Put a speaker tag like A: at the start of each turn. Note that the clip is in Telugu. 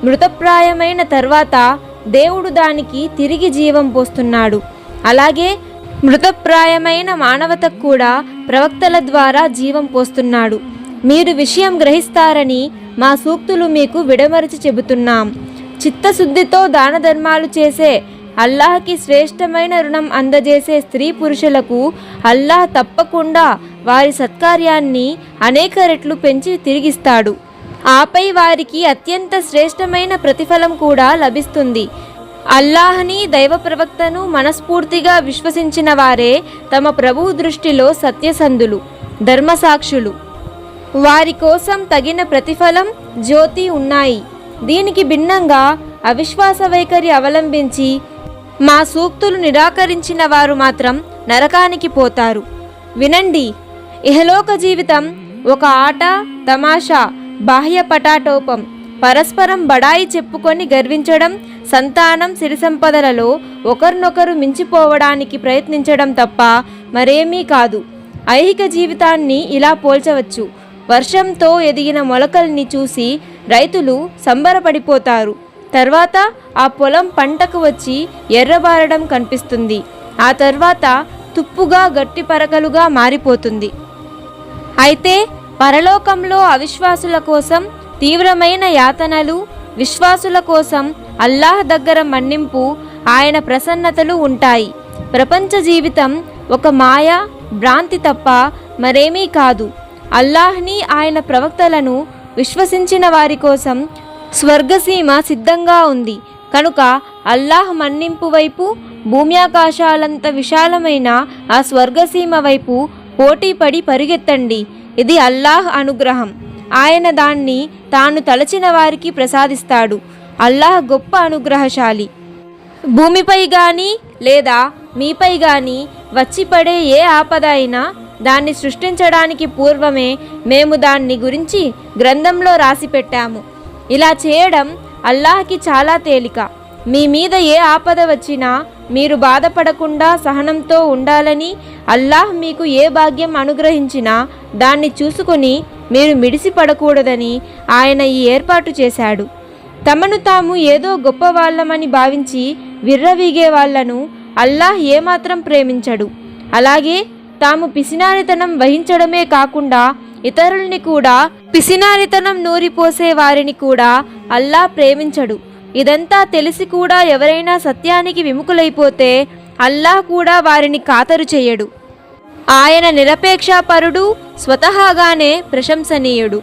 A: మృతప్రాయమైన తర్వాత దేవుడు దానికి తిరిగి జీవం పోస్తున్నాడు. అలాగే మృతప్రాయమైన మానవతకు కూడా ప్రవక్తల ద్వారా జీవం పోస్తున్నాడు. మీరు విషయం గ్రహిస్తారని మా సూక్తులు మీకు విడమరిచి చెబుతున్నాం. చిత్తశుద్ధితో దాన ధర్మాలు చేసే, అల్లాహ్కి శ్రేష్టమైన రుణం అందజేసే స్త్రీ పురుషులకు అల్లాహ్ తప్పకుండా వారి సత్కార్యాన్ని అనేక రెట్లు పెంచి తిరిగిస్తాడు. ఆపై వారికి అత్యంత శ్రేష్టమైన ప్రతిఫలం కూడా లభిస్తుంది. అల్లాహ్ని, దైవ ప్రవక్తను మనస్ఫూర్తిగా విశ్వసించిన వారే తమ ప్రభువు దృష్టిలో సత్యసంధులు, ధర్మసాక్షులు. వారి కోసం తగిన ప్రతిఫలం, జ్యోతి ఉన్నాయి. దీనికి భిన్నంగా అవిశ్వాస వైఖరి అవలంబించి మా సూక్తులు నిరాకరించిన వారు మాత్రం నరకానికి పోతారు. వినండి, ఇహలోక జీవితం ఒక ఆట, తమాషా, బాహ్య పటాటోపం, పరస్పరం బడాయి చెప్పుకొని గర్వించడం, సంతానం, సిరి సంపదలలో ఒకరినొకరు మించిపోవడానికి ప్రయత్నించడం తప్ప మరేమీ కాదు. ఐహిక జీవితాన్ని ఇలా పోల్చవచ్చు. వర్షంతో ఎదిగిన మొలకల్ని చూసి రైతులు సంబరపడిపోతారు. తర్వాత ఆ పొలం పంటకు వచ్చి ఎర్రబారడం కనిపిస్తుంది. ఆ తర్వాత తుప్పుగా, గట్టి పరకలుగా మారిపోతుంది. అయితే పరలోకంలో అవిశ్వాసుల కోసం తీవ్రమైన యాతనలు, విశ్వాసుల కోసం అల్లాహ్ దగ్గర మన్నింపు, ఆయన ప్రసన్నతలు ఉంటాయి. ప్రపంచ జీవితం ఒక మాయ, భ్రాంతి తప్ప మరేమీ కాదు. అల్లాహ్ని, ఆయన ప్రవక్తలను విశ్వసించిన వారి కోసం స్వర్గసీమ సిద్ధంగా ఉంది. కనుక అల్లాహ్ మన్నింపు వైపు, భూమ్యాకాశాలంత విశాలమైన ఆ స్వర్గసీమ వైపు పోటీపడి పరిగెత్తండి. ఇది అల్లాహ్ అనుగ్రహం. ఆయన దాన్ని తాను తలచిన వారికి ప్రసాదిస్తాడు. అల్లాహ్ గొప్ప అనుగ్రహశాలి. భూమిపై గాని లేదా మీపై గాని వచ్చి పడే ఏ ఆపద అయినా దాన్ని సృష్టించడానికి పూర్వమే మేము దాన్ని గురించి గ్రంథంలో రాసిపెట్టాము. ఇలా చేయడం అల్లాహ్కి చాలా తేలిక. మీ మీద ఏ ఆపద వచ్చినా మీరు బాధపడకుండా సహనంతో ఉండాలని, అల్లాహ్ మీకు ఏ భాగ్యం అనుగ్రహించినా దాన్ని చూసుకొని మీరు మిడిసిపడకూడదని ఆయన ఈ ఏర్పాటు చేశాడు. తమను తాము ఏదో గొప్ప వాళ్ళమని భావించి విర్రవీగే వాళ్లను అల్లాహ్ ఏమాత్రం ప్రేమించడు. అలాగే తాము పిసినారితనం వహించడమే కాకుండా ఇతరుల్ని కూడా, పిసినారితనం నూరిపోసే వారిని కూడా అల్లాహ్ ప్రేమించడు. ఇదంతా తెలిసి కూడా ఎవరైనా సత్యానికి విముఖులైపోతే అల్లాహ్ కూడా వారిని ఖాతరు చేయడు. ఆయన నిరపేక్షాపరుడు, స్వతహాగానే ప్రశంసనీయుడు.